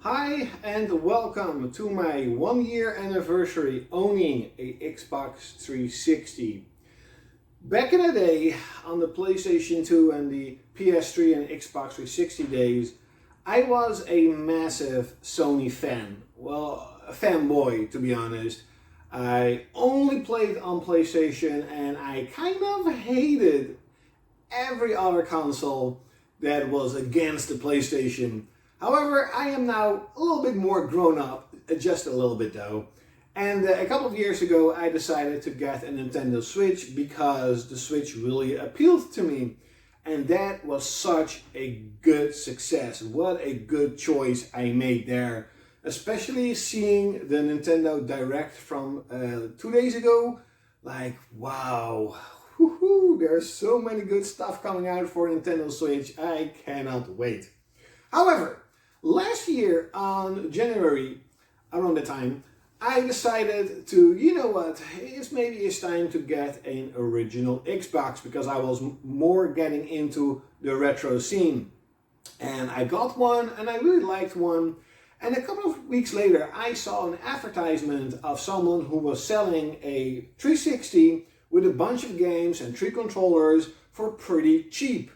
Hi and welcome to my 1 year anniversary owning a Xbox 360. Back in the day, on the PlayStation 2 and the PS3 and Xbox 360 days, I was a massive Sony fan. Well, a fanboy to be honest. I only played on PlayStation and I kind of hated every other console that was against the PlayStation. However, I am now a little bit more grown up, just a little bit though. And a couple of years ago I decided to get a Nintendo Switch because the Switch really appealed to me. And that was such a good success. What a good choice I made there. Especially seeing the Nintendo Direct from 2 days ago. Like, wow. Woohoo, there's so many good stuff coming out for Nintendo Switch. I cannot wait. However, last year on January, around the time, I decided to, you know what, maybe it's time to get an original Xbox because I was more getting into the retro scene. And I got one and I really liked one. And a couple of weeks later, I saw an advertisement of someone who was selling a 360 with a bunch of games and 3 controllers for pretty cheap.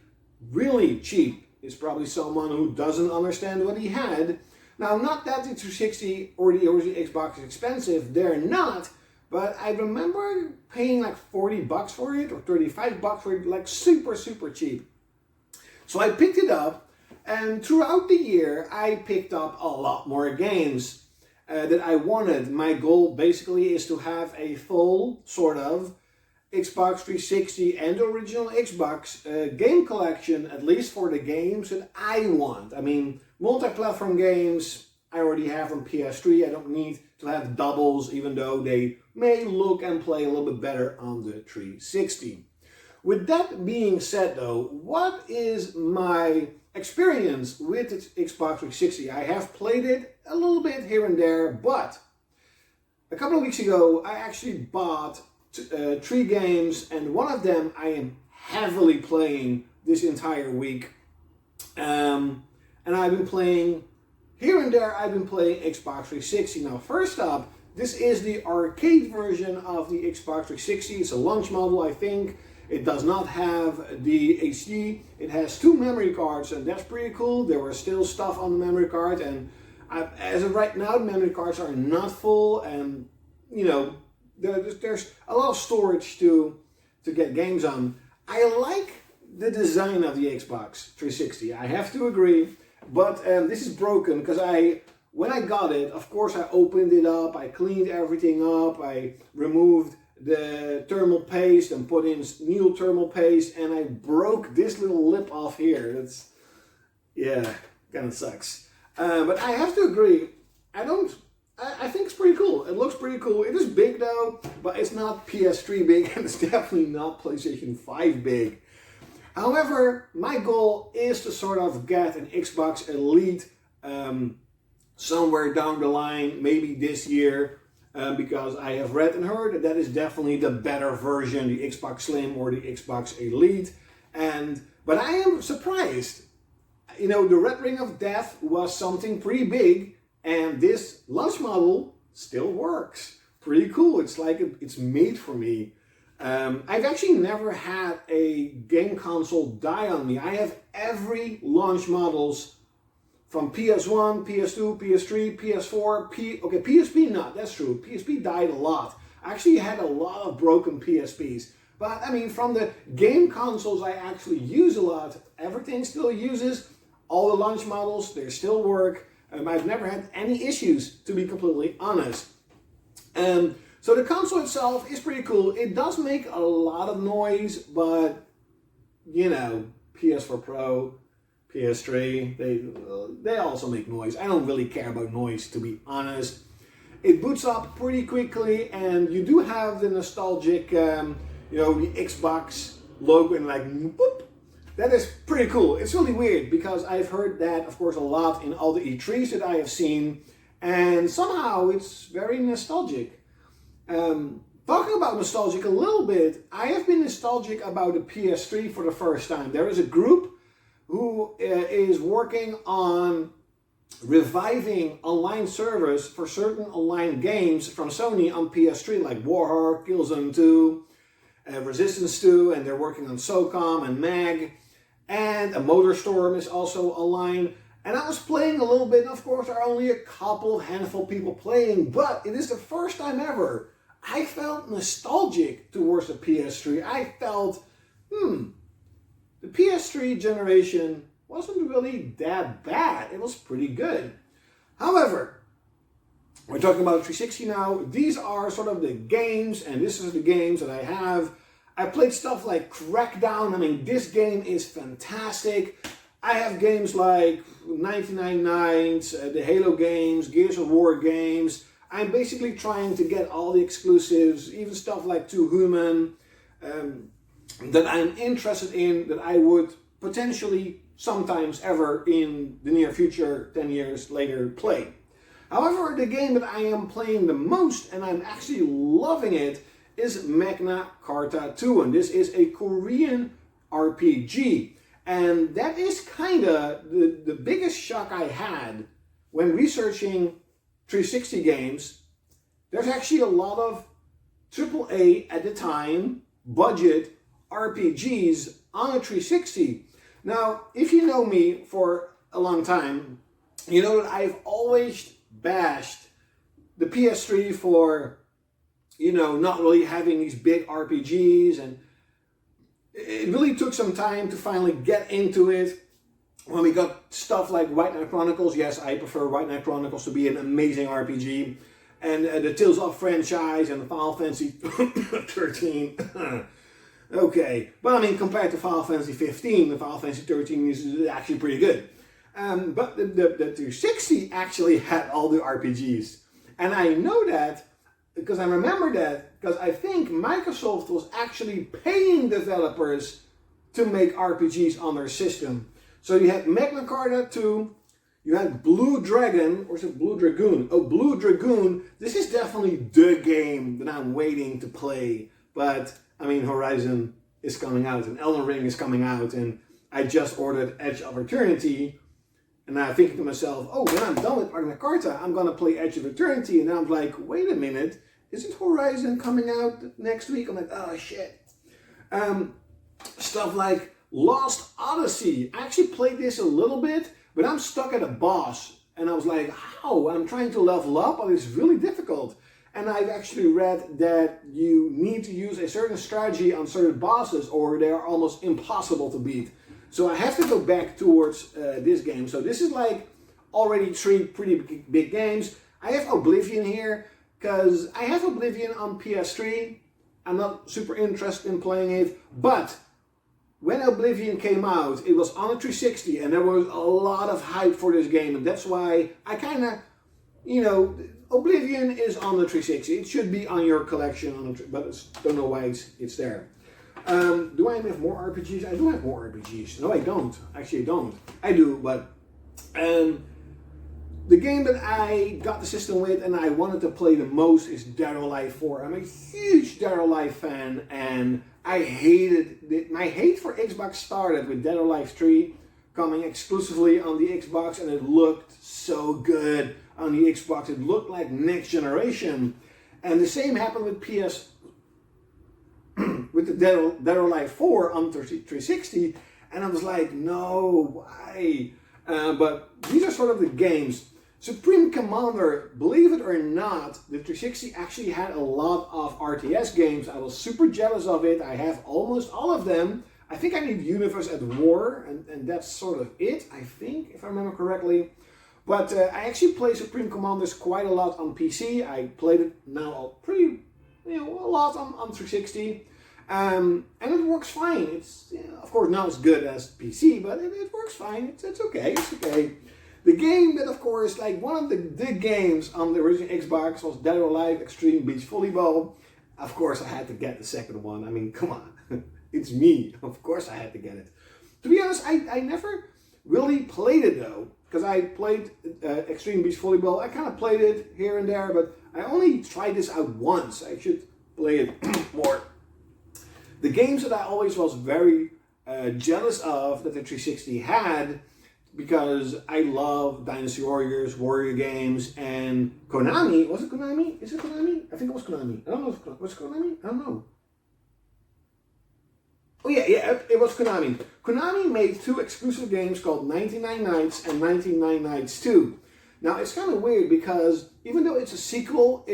Really cheap. It's probably someone who doesn't understand what he had. Now, not that the 360 or the original Xbox is expensive, they're not, but I remember paying like 40 bucks for it or 35 bucks for it, like super cheap. So I picked it up, and throughout the year I picked up a lot more games that I wanted. My goal basically is to have a full sort of Xbox 360 and original Xbox game collection, at least for the games that I want. I mean, multi-platform games I already have on PS3. I don't need to have doubles, even though they may look and play a little bit better on the 360. With that being said though, what is my experience with the Xbox 360? I have played it a little bit here and there, but a couple of weeks ago I actually bought 3 games, and one of them I am heavily playing this entire week. And I've been playing, here and there I've been playing Xbox 360. Now first up, this is the arcade version of the Xbox 360. It's a launch model, I think. It does not have the HD. It has 2 memory cards, and that's pretty cool. There was still stuff on the memory card, and as of right now, the memory cards are not full, and you know, there's a lot of storage to get games on. I like the design of the Xbox 360, I have to agree, but this is broken because when I got it, of course I opened it up, I cleaned everything up, I removed the thermal paste and put in new thermal paste, and I broke this little lip off here. That's, yeah, kind of sucks. But I have to agree, I think it's pretty cool. It looks pretty cool. It is big though, but it's not PS3 big, and it's definitely not PlayStation 5 big. However, my goal is to sort of get an Xbox Elite somewhere down the line, maybe this year, because I have read and heard that is definitely the better version, the Xbox Slim or the Xbox Elite. But I am surprised. You know, the Red Ring of Death was something pretty big, and this launch model still works. Pretty cool. It's like it's made for me. I've actually never had a game console die on me. I have every launch models from PS1, PS2, PS3, PS4, PSP not, that's true. PSP died a lot. I actually had a lot of broken PSPs. But I mean, from the game consoles I actually use a lot, everything still uses. All the launch models, they still work. I've never had any issues, to be completely honest. So the console itself is pretty cool. It does make a lot of noise, but you know, PS4 Pro, PS3, they also make noise. I don't really care about noise, to be honest. It boots up pretty quickly, and you do have the nostalgic, you know, the Xbox logo and like boop. That is pretty cool. It's really weird because I've heard that, of course, a lot in all the E3s that I have seen, and somehow it's very nostalgic. Talking about nostalgic a little bit, I have been nostalgic about the PS3 for the first time. There is a group who is working on reviving online servers for certain online games from Sony on PS3, like Warhawk, Killzone 2, Resistance 2, and they're working on SOCOM and MAG, and a MotorStorm is also online. And I was playing a little bit, and of course there are only a couple handful of people playing, but it is the first time ever I felt nostalgic towards the PS3. I felt, the PS3 generation wasn't really that bad. It was pretty good. However, we're talking about 360 now. These are sort of the games, and this is the games that I have. I played stuff like Crackdown. I mean, this game is fantastic. I have games like 99 Nights, the Halo games, Gears of War games. I'm basically trying to get all the exclusives, even stuff like Too Human, that I'm interested in, that I would potentially sometimes ever in the near future, 10 years later, play. However, the game that I am playing the most, and I'm actually loving it, is Magna Carta 2, and this is a Korean RPG. And that is kind of the biggest shock I had when researching 360 games. There's actually a lot of AAA at the time budget RPGs on a 360. Now, if you know me for a long time, you know that I've always bashed the PS3 for, not really having these big RPGs, and it really took some time to finally get into it. When we got stuff like White Knight Chronicles, yes, I prefer White Knight Chronicles to be an amazing RPG, and the Tales of franchise and the Final Fantasy 13. Okay, but I mean, compared to Final Fantasy 15, the Final Fantasy 13 is actually pretty good. But the 360 actually had all the RPGs. And I know that because I remember that because I think Microsoft was actually paying developers to make RPGs on their system. So you had Magna Carta 2, you had Blue Dragon, or is it Blue Dragoon? Oh, Blue Dragoon. This is definitely the game that I'm waiting to play. But, I mean, Horizon is coming out, and Elden Ring is coming out, and I just ordered Edge of Eternity. And I'm thinking to myself, oh, when I'm done with Magna Carta, I'm going to play Edge of Eternity. And then I'm like, wait a minute, isn't Horizon coming out next week? I'm like, oh, shit. Stuff like Lost Odyssey. I actually played this a little bit, but I'm stuck at a boss. And I was like, how? I'm trying to level up, but it's really difficult. And I've actually read that you need to use a certain strategy on certain bosses, or they are almost impossible to beat. So I have to go back towards this game. So this is like already 3 pretty big games. I have Oblivion here, because I have Oblivion on PS3. I'm not super interested in playing it, but when Oblivion came out, it was on a 360, and there was a lot of hype for this game, and that's why I kind of, Oblivion is on the 360. It should be on your collection, but I don't know why it's there. Do I have more RPGs? I do have more RPGs. No, I don't. Actually, I don't. I do, but the game that I got the system with and I wanted to play the most is Dead or Alive 4. I'm a huge Dead or Alive fan, and I hated it. My hate for Xbox started with Dead or Alive 3 coming exclusively on the Xbox, and it looked so good on the Xbox. It looked like next generation. And the same happened with with the Dead or Alive 4 on 360, and I was like, no, why? But these are sort of the games. Supreme Commander, believe it or not, the 360 actually had a lot of RTS games. I was super jealous of it. I have almost all of them. I think I need Universe at War, and that's sort of it, I think, if I remember correctly. But I actually play Supreme Commanders quite a lot on PC. I played it now a lot on 360. And it works fine. It's of course not as good as PC, but it works fine. It's okay. It's okay. The game that, of course, like one of the games on the original Xbox was Dead or Alive Extreme Beach Volleyball. Of course, I had to get the second one. I mean, come on. It's me. Of course I had to get it. To be honest, I never really played it, though. Because I played Extreme Beach Volleyball. I kind of played it here and there, but I only tried this out once. I should play it more. The games that I always was very jealous of that the 360 had because I love Dynasty Warriors, Warrior games, and Konami. Was it Konami? Is it Konami? I think it was Konami. I don't know. Was it Konami? I don't know. Oh yeah, it was Konami. Konami made 2 exclusive games called 99 Nights and 99 Nights 2. Now it's kind of weird because even though it's a sequel,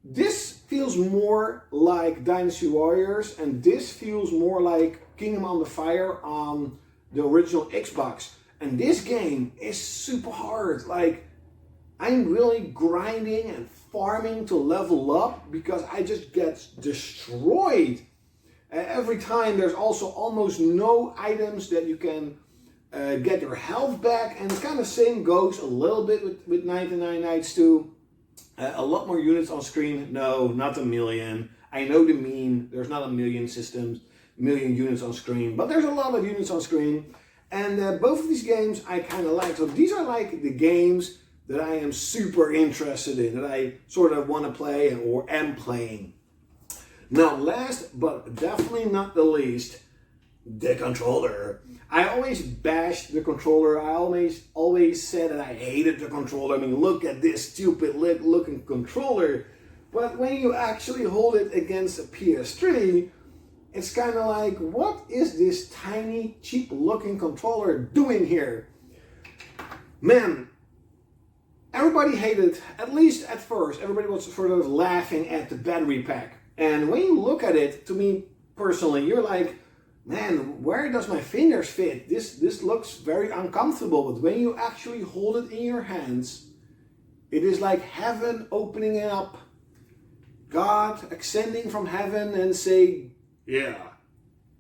this feels more like Dynasty Warriors, and this feels more like Kingdom Under Fire on the original Xbox. And this game is super hard. Like, I'm really grinding and farming to level up because I just get destroyed. Every time there's also almost no items that you can get your health back. And the kind of same goes a little bit with 99 Nights 2. A lot more units on screen. No, not a million. I know the meme. There's not a million units on screen, but there's a lot of units on screen. And both of these games I kind of like. So these are like the games that I am super interested in, that I sort of want to play or am playing. Now, last but definitely not the least, the controller. I always bashed the controller. I always said that I hated the controller. I mean, look at this stupid looking controller. But when you actually hold it against a PS3, it's kind of like, what is this tiny, cheap looking controller doing here? Man, everybody hated, at least at first, everybody was sort of laughing at the battery pack. And when you look at it, to me personally, you're like, man, where does my fingers fit? This looks very uncomfortable. But when you actually hold it in your hands, it is like heaven opening up. God ascending from heaven and saying, yeah,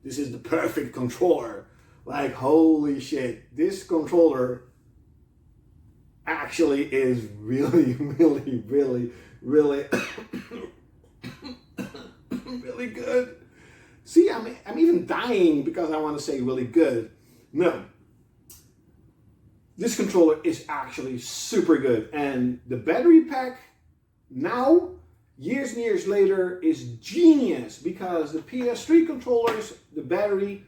this is the perfect controller. Like, holy shit, this controller actually is really, really, really, really, really good. See, I'm even dying because I want to say really good. No. This controller is actually super good. And the battery pack now, years and years later, is genius because the PS3 controllers, the battery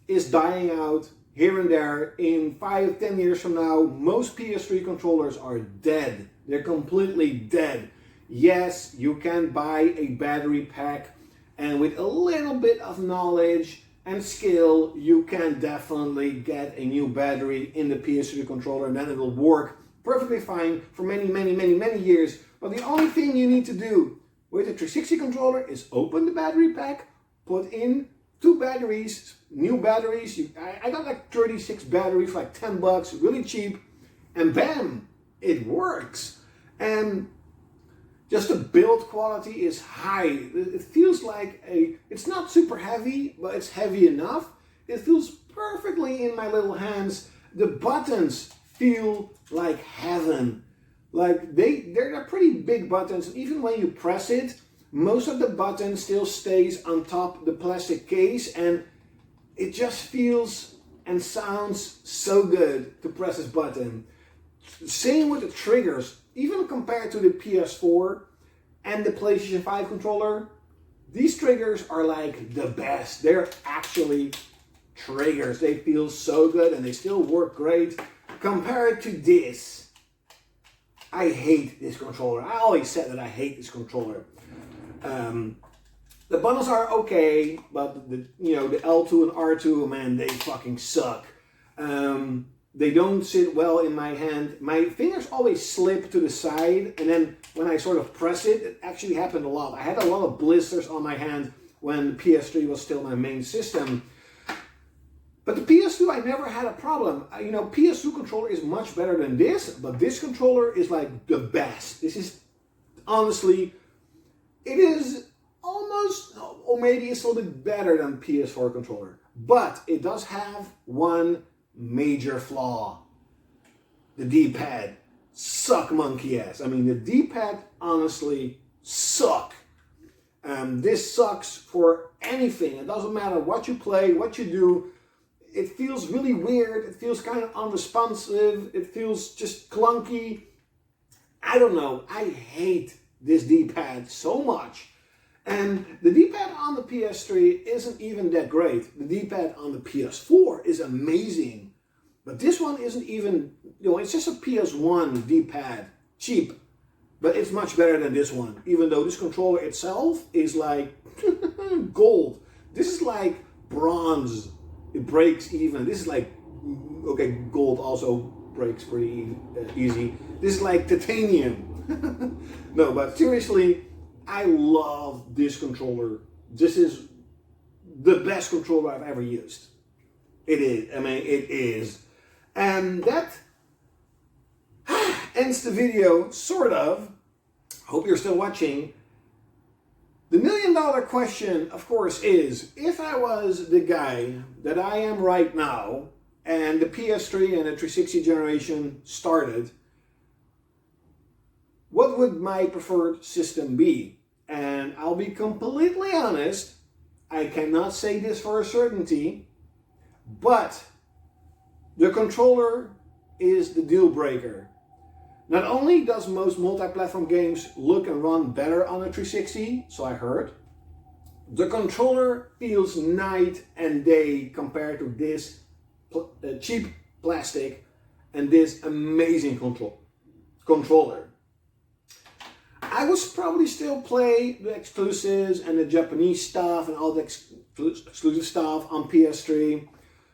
is dying out here and there. In 5-10 years from now, most PS3 controllers are dead. They're completely dead. Yes, you can buy a battery pack, and with a little bit of knowledge and skill, you can definitely get a new battery in the PS3 controller, and then it will work perfectly fine for many, many, many, many years. But the only thing you need to do with a 360 controller is open the battery pack, put in 2 batteries, new batteries. I got like 36 batteries for like $10, really cheap, and bam, it works. And just the build quality is high. It feels like it's not super heavy, but it's heavy enough. It feels perfectly in my little hands. The buttons feel like heaven. Like they're pretty big buttons. And even when you press it, most of the button still stays on top of the plastic case, and it just feels and sounds so good to press this button. Same with the triggers. Even compared to the PS4 and the PlayStation 5 controller, these triggers are like the best. They're actually triggers. They feel so good and they still work great. Compared to this, I hate this controller. I always said that I hate this controller. The buttons are okay, but the L2 and R2, man, they fucking suck. They don't sit well in my hand. My fingers always slip to the side, and then when I sort of press it, it actually happened a lot. I had a lot of blisters on my hand when the PS3 was still my main system. But the PS2, I never had a problem. PS2 controller is much better than this, but this controller is like the best. This is, honestly, it is almost, or maybe it's a little bit better than PS4 controller. But it does have one major flaw. The D-pad suck monkey ass. I mean, the D-pad honestly suck. This sucks for anything. It doesn't matter what you play, what you do. It feels really weird. It feels kind of unresponsive. It feels just clunky. I don't know. I hate this D-pad so much. And the D-pad on the PS3 isn't even that great. The D-pad on the PS4 is amazing. But this one isn't even, it's just a PS1 D-pad, cheap. But it's much better than this one, even though this controller itself is like gold. This is like bronze. It breaks even. This is like, okay, gold also breaks pretty easy. This is like titanium. No, but seriously, I love this controller. This is the best controller I've ever used. It is. I mean, it is. And that ends the video, sort of. Hope you're still watching. The $1,000,000 question, of course, is if I was the guy that I am right now and the PS3 and the 360 generation started, what would my preferred system be? And I'll be completely honest, I cannot say this for a certainty, but the controller is the deal breaker. Not only does most multi-platform games look and run better on a 360, so I heard, the controller feels night and day compared to this cheap plastic and this amazing controller. I would probably still play the exclusives and the Japanese stuff and all the exclusive stuff on PS3,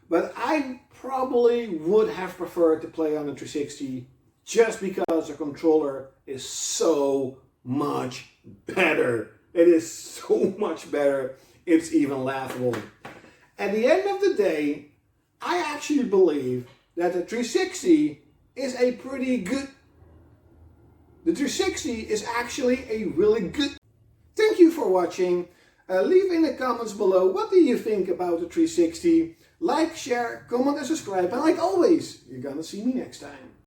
but I probably would have preferred to play on the 360 just because the controller is so much better. It is so much better, it's even laughable. At the end of the day, I actually believe that the 360 is a pretty good... The 360 is actually a really good... Thank you for watching. Leave in the comments below, what do you think about the 360? Like, share, comment and subscribe. And like always, you're gonna see me next time.